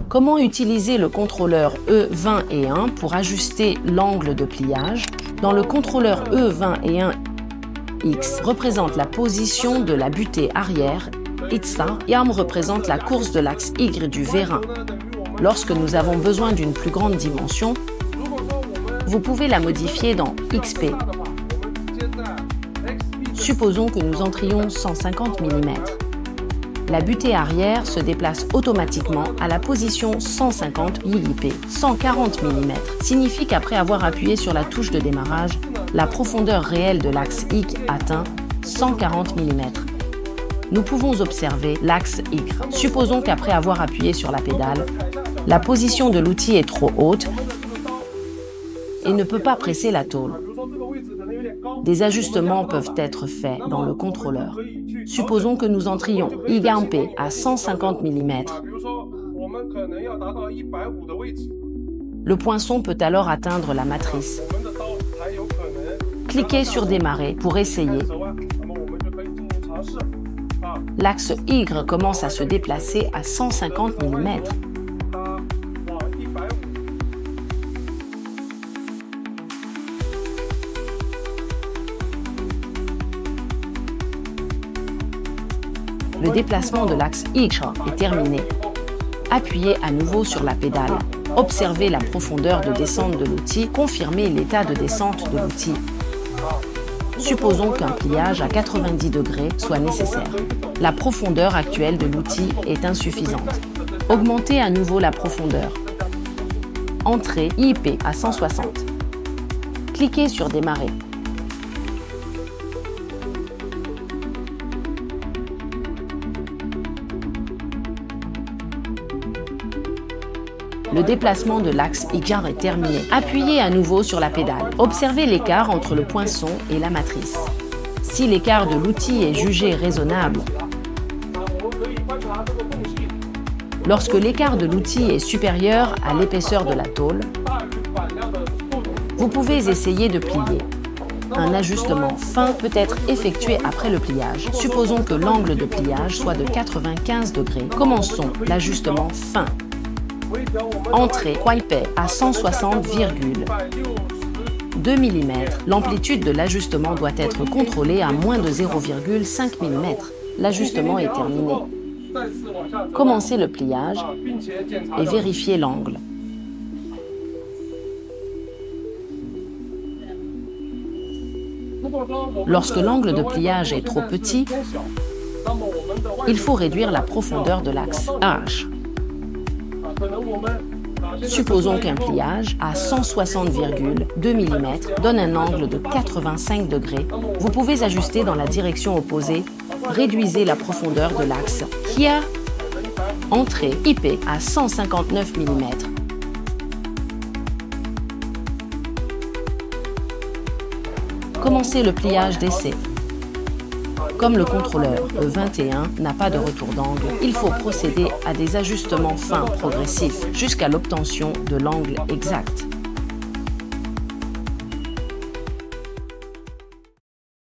Comment utiliser le contrôleur E20 et 1 pour ajuster l'angle de pliage? Dans le contrôleur E20 et 1, X représente la position de la butée arrière, Itza, et AM représente la course de l'axe Y du vérin. Lorsque nous avons besoin d'une plus grande dimension, vous pouvez la modifier dans XP. Supposons que nous entrions 150 mm. La butée arrière se déplace automatiquement à la position 150 IIP. 140 mm signifie qu'après avoir appuyé sur la touche de démarrage, la profondeur réelle de l'axe Y atteint 140 mm. Nous pouvons observer l'axe Y. Supposons qu'après avoir appuyé sur la pédale, la position de l'outil est trop haute et ne peut pas presser la tôle. Des ajustements peuvent être faits dans le contrôleur. Supposons que nous entrions YP à 150 mm. Le poinçon peut alors atteindre la matrice. Cliquez sur Démarrer pour essayer. L'axe Y commence à se déplacer à 150 mm. Le déplacement de l'axe Y est terminé. Appuyez à nouveau sur la pédale. Observez la profondeur de descente de l'outil. Confirmez l'état de descente de l'outil. Supposons qu'un pliage à 90 degrés soit nécessaire. La profondeur actuelle de l'outil est insuffisante. Augmentez à nouveau la profondeur. Entrez IP à 160. Cliquez sur Démarrer. Le déplacement de l'axe Y est terminé. Appuyez à nouveau sur la pédale. Observez l'écart entre le poinçon et la matrice. Si l'écart de l'outil est jugé raisonnable, lorsque l'écart de l'outil est supérieur à l'épaisseur de la tôle, vous pouvez essayer de plier. Un ajustement fin peut être effectué après le pliage. Supposons que l'angle de pliage soit de 95 degrés. Commençons l'ajustement fin. Entrée YP à 160,2 mm. L'amplitude de l'ajustement doit être contrôlée à moins de 0,5 mm. L'ajustement est terminé. Commencez le pliage et vérifiez l'angle. Lorsque l'angle de pliage est trop petit, il faut réduire la profondeur de l'axe H. Supposons qu'un pliage à 160,2 mm donne un angle de 85 degrés. Vous pouvez ajuster dans la direction opposée. Réduisez la profondeur de l'axe KIA. Entrée IP à 159 mm. Commencez le pliage d'essai. Comme le contrôleur E21 n'a pas de retour d'angle, il faut procéder à des ajustements fins progressifs jusqu'à l'obtention de l'angle exact.